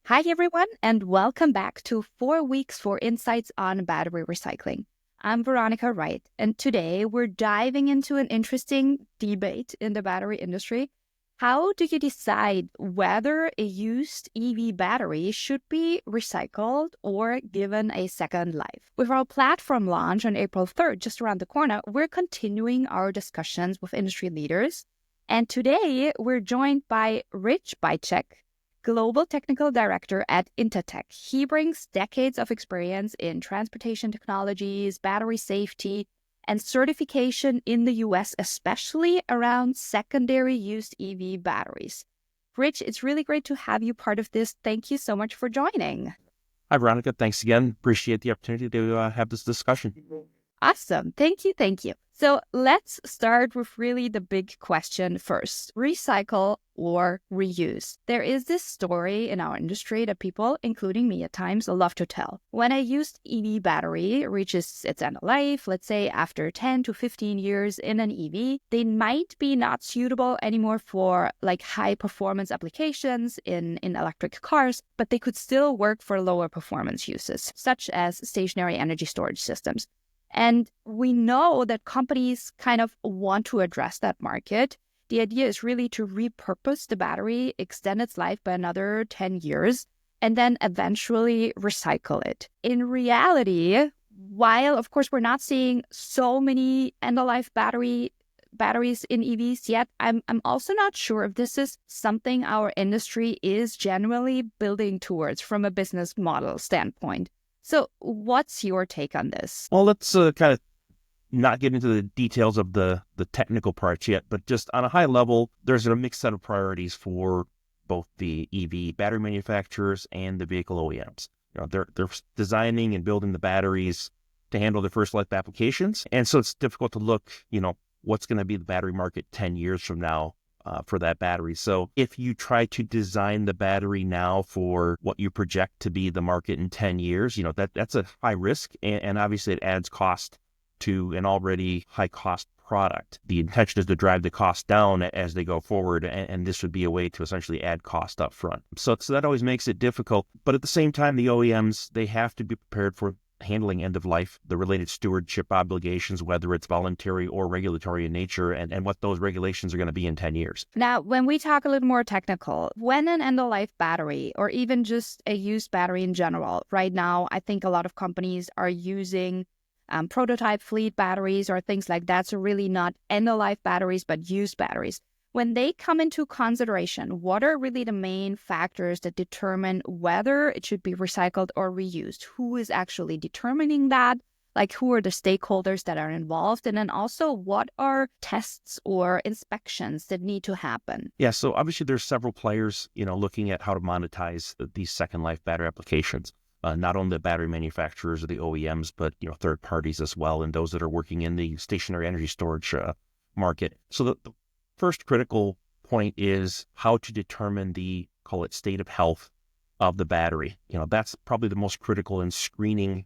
Hi, everyone, and welcome back to 4 Weeks for Insights on Battery Recycling. I'm Veronika Wright, and today we're diving into an interesting debate in the battery industry. How do you decide whether a used EV battery should be recycled or given a second life? With our platform launch on April 3rd, just around the corner, we're continuing our discussions with industry leaders. And today we're joined by Byczek, Global Technical Director at Intertek. He brings decades of experience in transportation technologies, battery safety, and certification in the US, especially around secondary used EV batteries. Rich, it's really great to have you part of this. Thank you so much for joining. Hi, Veronika. Thanks again. Appreciate the opportunity to have this discussion. Awesome. Thank you. Thank you. So let's start with really the big question first. Recycle or reuse? There is this story in our industry that people, including me at times, love to tell. When a used EV battery reaches its end of life, let's say after 10 to 15 years in an EV, they might be not suitable anymore for like high performance applications in electric cars, but they could still work for lower performance uses, such as stationary energy storage systems. And we know that companies kind of want to address that market. The idea is really to repurpose the battery, extend its life by another 10 years, and then eventually recycle it. In reality, while of course we're not seeing so many end-of-life batteries in EVs yet, I'm also not sure if this is something our industry is generally building towards from a business model standpoint. So what's your take on this? Well, let's kind of not get into the details of the technical parts yet, but just on a high level, there's a mixed set of priorities for both the EV battery manufacturers and the vehicle OEMs. They're designing and building the batteries to handle their first life applications. And so it's difficult to look, what's going to be the battery market 10 years from now for that battery. So if you try to design the battery now for what you project to be the market in 10 years, that's a high risk. And obviously it adds cost to an already high cost product. The intention is to drive the cost down as they go forward. And this would be a way to essentially add cost up front. So that always makes it difficult. But at the same time, the OEMs, they have to be prepared for handling end of life, the related stewardship obligations, whether it's voluntary or regulatory in nature, and what those regulations are going to be in 10 years. Now, when we talk a little more technical, when an end-of-life battery or even just a used battery in general, right now, I think a lot of companies are using prototype fleet batteries or things like that. So really not end-of-life batteries, but used batteries. When they come into consideration, what are really the main factors that determine whether it should be recycled or reused? Who is actually determining that? Like, who are the stakeholders that are involved? And then also, what are tests or inspections that need to happen? Yeah, so obviously there's several players, looking at how to monetize these second life battery applications. Not only the battery manufacturers or the OEMs, but, third parties as well, and those that are working in the stationary energy storage market. So the first critical point is how to determine the, call it, state of health of the battery. That's probably the most critical in screening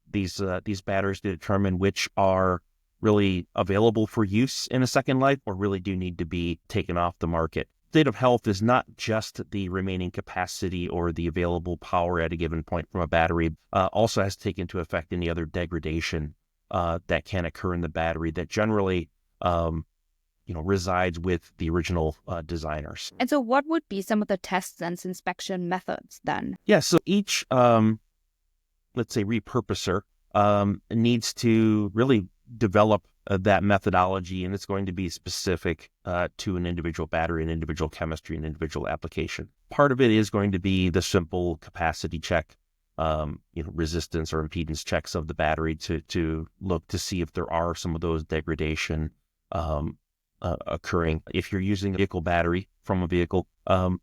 these batteries to determine which are really available for use in a second life or really do need to be taken off the market. State of health is not just the remaining capacity or the available power at a given point from a battery. Also has to take into effect any other degradation that can occur in the battery that generally resides with the original designers. And so what would be some of the tests and inspection methods then? Yeah, so each, let's say, repurposer needs to really develop that methodology, and it's going to be specific to an individual battery, an individual chemistry, an individual application. Part of it is going to be the simple capacity check, resistance or impedance checks of the battery to look to see if there are some of those degradation occurring. If you're using a vehicle battery from a vehicle,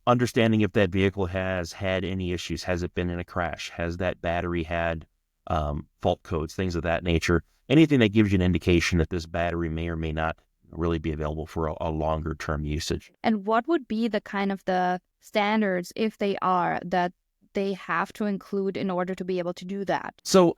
understanding if that vehicle has had any issues. Has it been in a crash? Has that battery had fault codes, things of that nature? Anything that gives you an indication that this battery may or may not really be available for a longer term usage. And what would be the kind of the standards, if they are, that they have to include in order to be able to do that? So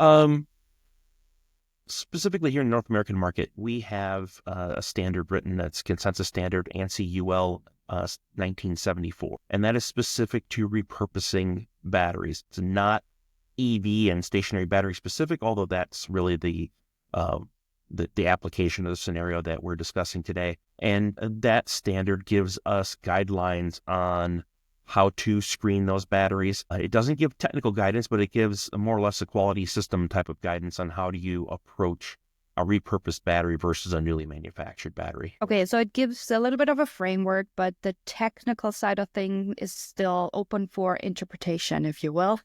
specifically here in the North American market, we have a standard written that's consensus standard ANSI UL 1974, and that is specific to repurposing batteries. It's not EV and stationary battery specific, although that's really the application of the scenario that we're discussing today. And that standard gives us guidelines on how to screen those batteries. It doesn't give technical guidance, but it gives more or less a quality system type of guidance on how do you approach a repurposed battery versus a newly manufactured battery. Okay, so it gives a little bit of a framework, but the technical side of things is still open for interpretation, if you will.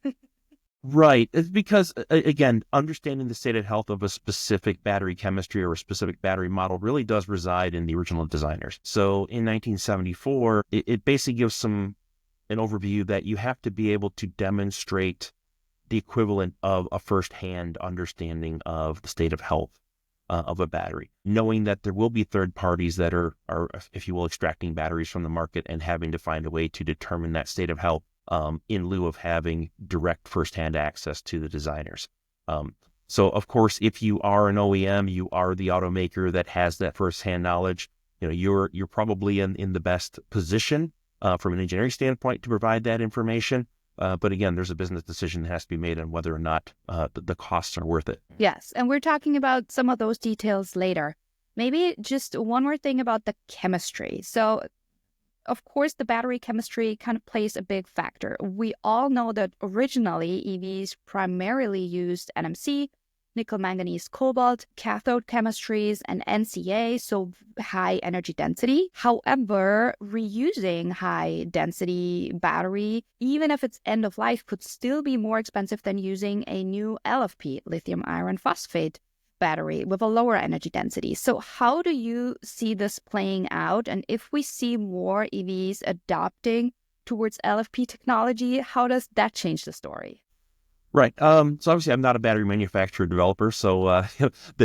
Right. It's because, again, understanding the state of health of a specific battery chemistry or a specific battery model really does reside in the original designers. So in 1974, it basically gives an overview that you have to be able to demonstrate the equivalent of a firsthand understanding of the state of health of a battery, knowing that there will be third parties that are, if you will, extracting batteries from the market and having to find a way to determine that state of health in lieu of having direct firsthand access to the designers. So, of course, if you are an OEM, you are the automaker that has that firsthand knowledge. You're probably in the best position from an engineering standpoint to provide that information. But again, there's a business decision that has to be made on whether or not the costs are worth it. Yes, and we're talking about some of those details later. Maybe just one more thing about the chemistry. So, of course, the battery chemistry kind of plays a big factor. We all know that originally EVs primarily used NMC, nickel, manganese, cobalt, cathode chemistries, and NCA, so high energy density. However, reusing high density battery, even if it's end of life, could still be more expensive than using a new LFP, lithium iron phosphate battery with a lower energy density. So how do you see this playing out? And if we see more EVs adopting towards LFP technology, how does that change the story? Right. So obviously I'm not a battery manufacturer developer, so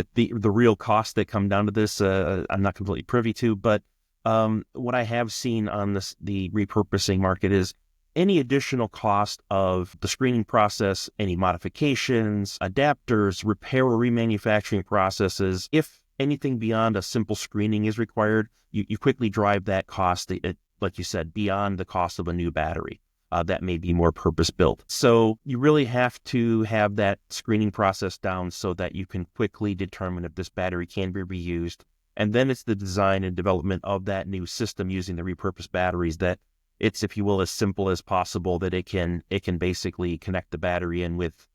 the real costs that come down to this, I'm not completely privy to. But what I have seen on the repurposing market is any additional cost of the screening process, any modifications, adapters, repair or remanufacturing processes. If anything beyond a simple screening is required, you quickly drive that cost, like you said, beyond the cost of a new battery. That may be more purpose-built. So you really have to have that screening process down so that you can quickly determine if this battery can be reused. And then it's the design and development of that new system using the repurposed batteries that it's, if you will, as simple as possible, that it can basically connect the battery in with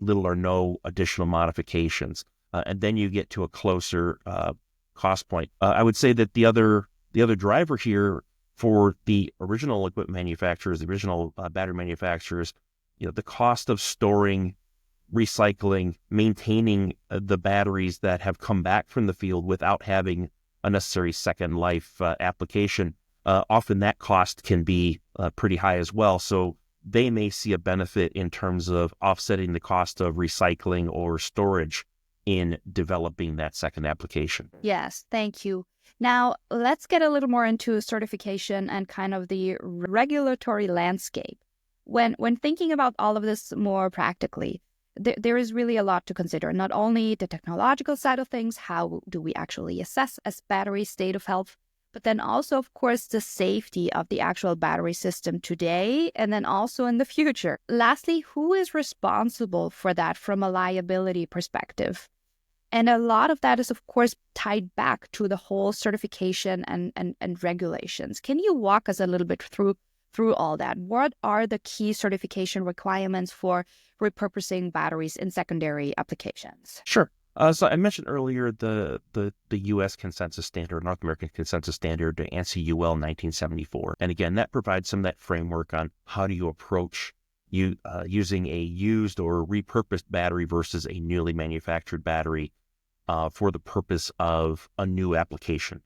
little or no additional modifications. And then you get to a closer cost point. I would say that the other driver here for the original equipment manufacturers, the original battery manufacturers, the cost of storing, recycling, maintaining the batteries that have come back from the field without having a necessary second life application, often that cost can be pretty high as well. So they may see a benefit in terms of offsetting the cost of recycling or storage in developing that second application. Yes, thank you. Now, let's get a little more into certification and kind of the regulatory landscape. When thinking about all of this more practically, there is really a lot to consider. Not only the technological side of things, how do we actually assess a battery state of health, but then also, of course, the safety of the actual battery system today and then also in the future. Lastly, who is responsible for that from a liability perspective? And a lot of that is, of course, tied back to the whole certification and regulations. Can you walk us a little bit through all that? What are the key certification requirements for repurposing batteries in secondary applications? Sure. So I mentioned earlier the U.S. consensus standard, North American consensus standard, the 𝗟𝗲𝗿𝗲𝗿𝗲 1974. And again, that provides some of that framework on how do you approach using a used or repurposed battery versus a newly manufactured battery for the purpose of a new application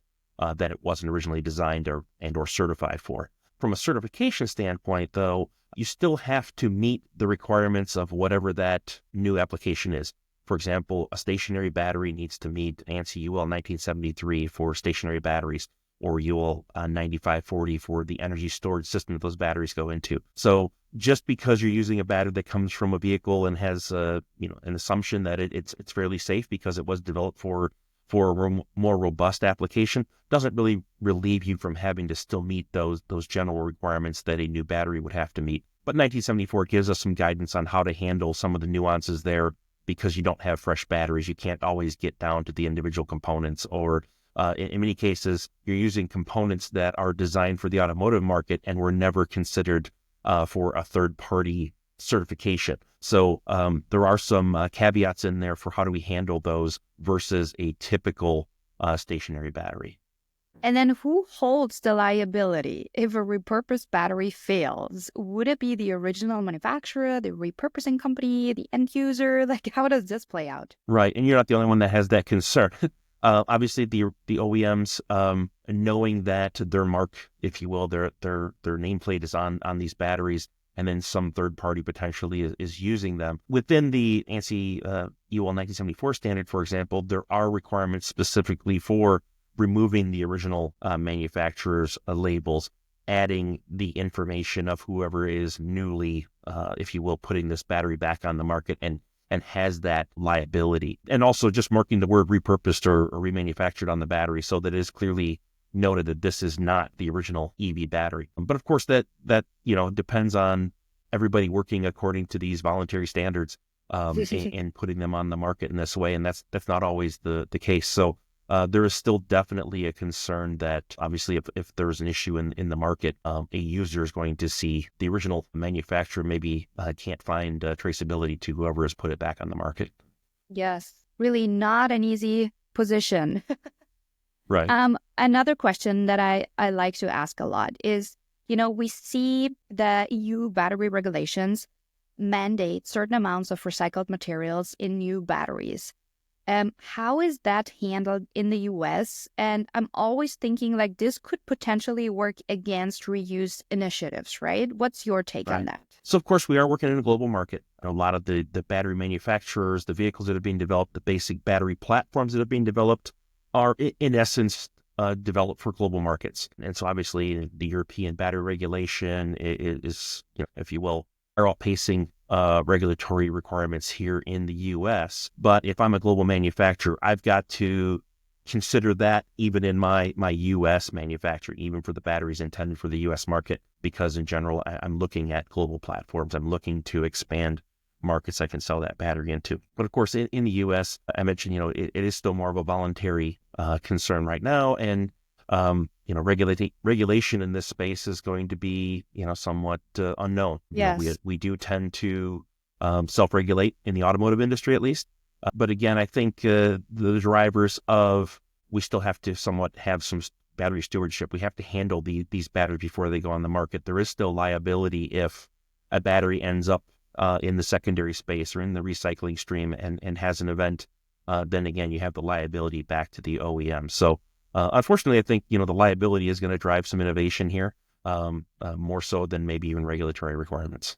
that it wasn't originally designed or certified for. From a certification standpoint, though, you still have to meet the requirements of whatever that new application is. For example, a stationary battery needs to meet ANSI UL 1973 for stationary batteries, or UL 9540 for the energy storage system that those batteries go into. So just because you're using a battery that comes from a vehicle and has an assumption that it's fairly safe because it was developed for for a more robust application, doesn't really relieve you from having to still meet those general requirements that a new battery would have to meet. But 1974 gives us some guidance on how to handle some of the nuances there, because you don't have fresh batteries. You can't always get down to the individual components, or in many cases, you're using components that are designed for the automotive market and were never considered for a third-party certification. So there are some caveats in there for how do we handle those versus a typical stationary battery. And then who holds the liability if a repurposed battery fails? Would it be the original manufacturer, the repurposing company, the end user? Like, how does this play out? Right, and you're not the only one that has that concern. Obviously, the OEMs, knowing that their mark, if you will, their nameplate is on these batteries, and then some third party potentially is using them. Within the ANSI UL 1974 standard, for example, there are requirements specifically for removing the original manufacturer's labels, adding the information of whoever is newly, if you will, putting this battery back on the market and has that liability. And also just marking the word repurposed or remanufactured on the battery so that it is clearly noted that this is not the original EV battery. But of course that depends on everybody working according to these voluntary standards and putting them on the market in this way. And that's not always the case. So there is still definitely a concern that obviously if there's an issue in the market, a user is going to see the original manufacturer maybe can't find traceability to whoever has put it back on the market. Yes, really not an easy position. Right. Another question that I like to ask a lot is, we see the EU battery regulations mandate certain amounts of recycled materials in new batteries. How is that handled in the US? And I'm always thinking like this could potentially work against reuse initiatives, right? What's your take on that? So of course we are working in a global market. A lot of the battery manufacturers, the vehicles that are being developed, the basic battery platforms that are being developed are in essence developed for global markets. And so obviously the European battery regulation is, if you will, are outpacing regulatory requirements here in the U.S. But if I'm a global manufacturer, I've got to consider that even in my U.S. manufacturing, even for the batteries intended for the U.S. market, because in general, I'm looking at global platforms. I'm looking to expand markets I can sell that battery into. But of course, in the U.S., I mentioned, it is still more of a voluntary concern right now. And regulation in this space is going to be, somewhat unknown. Yes. We do tend to self-regulate in the automotive industry, at least. But again, I think the drivers of we still have to somewhat have some battery stewardship. We have to handle these batteries before they go on the market. There is still liability if a battery ends up in the secondary space or in the recycling stream and has an event. Then again, you have the liability back to the OEM. So unfortunately, I think, the liability is going to drive some innovation here, more so than maybe even regulatory requirements.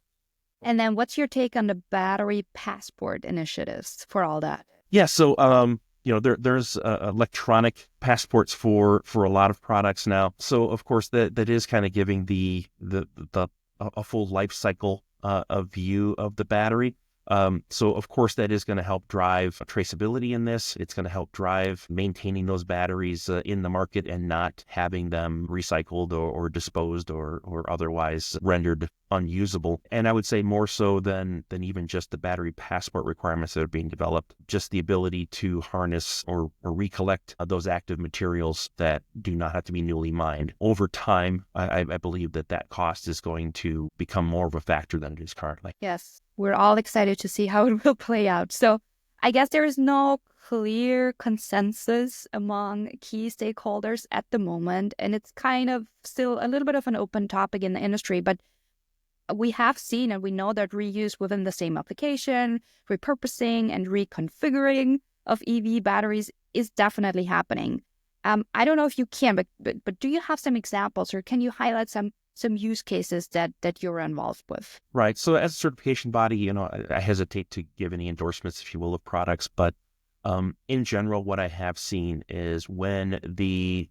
And then what's your take on the battery passport initiatives for all that? Yeah, so, there's electronic passports for a lot of products now. So, of course, that is kind of giving a full life cycle a view of the battery. So of course that is going to help drive traceability in this. It's going to help drive maintaining those batteries in the market and not having them recycled or disposed or otherwise rendered unusable. And I would say more so than even just the battery passport requirements that are being developed, just the ability to harness or recollect those active materials that do not have to be newly mined. Over time, I believe that cost is going to become more of a factor than it is currently. Yes. We're all excited to see how it will play out. So I guess there is no clear consensus among key stakeholders at the moment. And it's kind of still a little bit of an open topic in the industry. But we have seen and we know that reuse within the same application, repurposing and reconfiguring of EV batteries is definitely happening. I don't know if you can, but do you have some examples or can you highlight some use cases that you're involved with? Right. So as a certification body, I hesitate to give any endorsements, if you will, of products. But in general, what I have seen is when the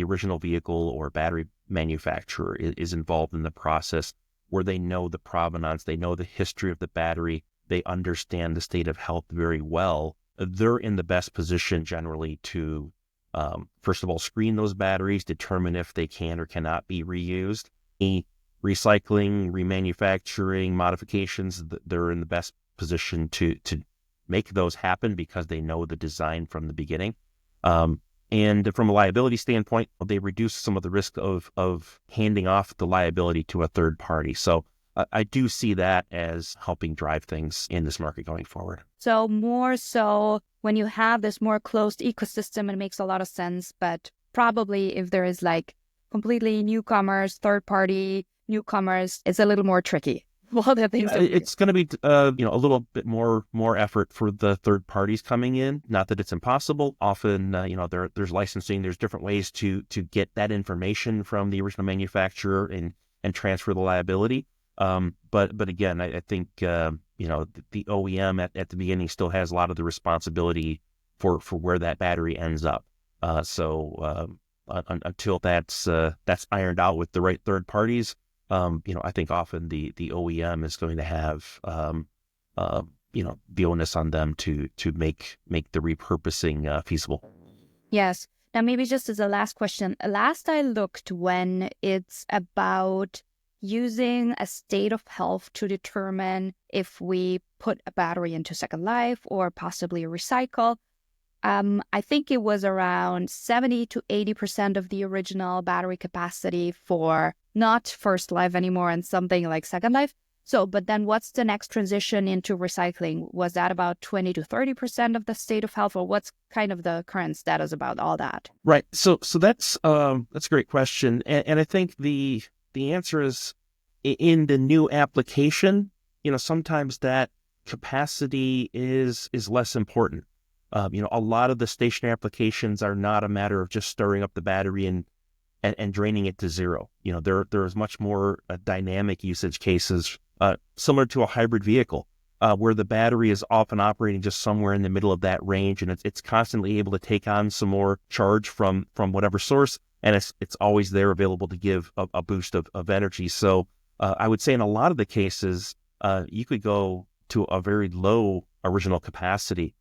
original vehicle or battery manufacturer is involved in the process where they know the provenance, they know the history of the battery, they understand the state of health very well, they're in the best position generally to, first of all, screen those batteries, determine if they can or cannot be reused. Any recycling, remanufacturing, modifications, they're in the best position to make those happen because they know the design from the beginning. And from a liability standpoint, they reduce some of the risk of handing off the liability to a third party. So I do see that as helping drive things in this market going forward. So more so when you have this more closed ecosystem, it makes a lot of sense. But probably if there is like completely newcomers, third party newcomers, it's a little more tricky. Well, the things it's going to be a little bit more effort for the third parties coming in. Not that it's impossible. Often there's licensing. There's different ways to get that information from the original manufacturer and transfer the liability. But again, I think the OEM at the beginning still has a lot of the responsibility for where that battery ends up. So until that's ironed out with the right third parties, I think often the OEM is going to have the onus on them to make the repurposing feasible. Yes. Now maybe just as a last question, last I looked, when it's about using a state of health to determine if we put a battery into second life or possibly recycle, I think it was around 70 to 80% of the original battery capacity for not first life anymore and something like second life. So, but then what's the next transition into recycling? Was that about 20 to 30% of the state of health, or what's kind of the current status about all that? Right. So that's a great question. And I think the answer is in the new application, sometimes that capacity is less important. A lot of the stationary applications are not a matter of just stirring up the battery and draining it to zero. There's much more dynamic usage cases, similar to a hybrid vehicle, where the battery is often operating just somewhere in the middle of that range, and it's constantly able to take on some more charge from whatever source, and it's always there available to give a boost of energy. So I would say in a lot of the cases, you could go to a very low original capacity.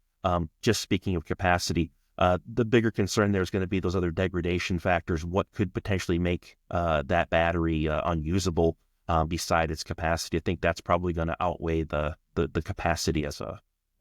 Just speaking of capacity, the bigger concern there is going to be those other degradation factors. What could potentially make that battery unusable beside its capacity? I think that's probably going to outweigh the capacity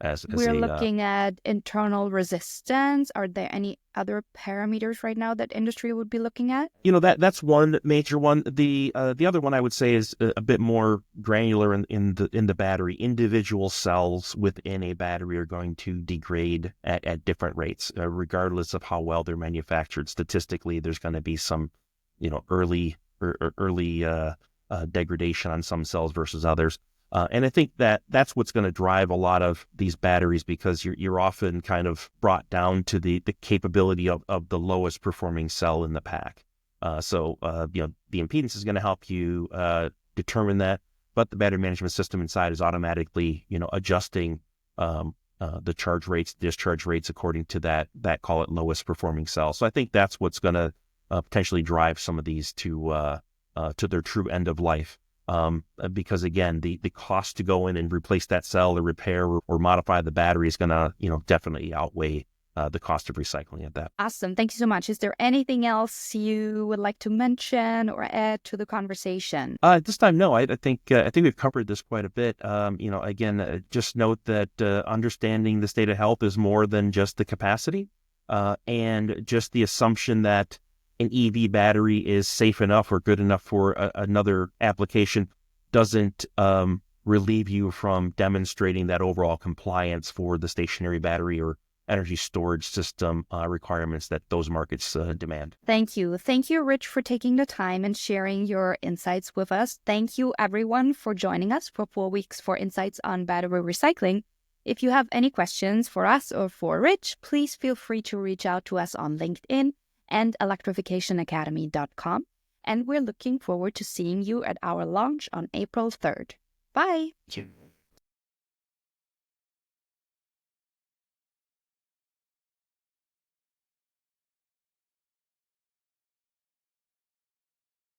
as we're looking at internal resistance. Are there any other parameters right now that industry would be looking at? That's one major one. The other one I would say is a bit more granular in the battery. Individual cells within a battery are going to degrade at different rates, regardless of how well they're manufactured. Statistically, there's going to be some early degradation on some cells versus others. And I think that's what's going to drive a lot of these batteries, because you're often kind of brought down to the capability of the lowest performing cell in the pack. So the impedance is going to help you determine that, but the battery management system inside is automatically adjusting the charge rates, discharge rates according to that call it lowest performing cell. So I think that's what's going to potentially drive some of these to their true end of life. Because again, the cost to go in and replace that cell or repair or modify the battery is going to, definitely outweigh the cost of recycling at that. Awesome. Thank you so much. Is there anything else you would like to mention or add to the conversation? At this time, no. I think we've covered this quite a bit. Again, just note that understanding the state of health is more than just the capacity, and just the assumption that an EV battery is safe enough or good enough for another application doesn't relieve you from demonstrating that overall compliance for the stationary battery or energy storage system requirements that those markets demand. Thank you. Thank you, Rich, for taking the time and sharing your insights with us. Thank you, everyone, for joining us for 4 weeks for insights on battery recycling. If you have any questions for us or for Rich, please feel free to reach out to us on LinkedIn and electrificationacademy.com. And we're looking forward to seeing you at our launch on April 3rd. Bye. Thank you.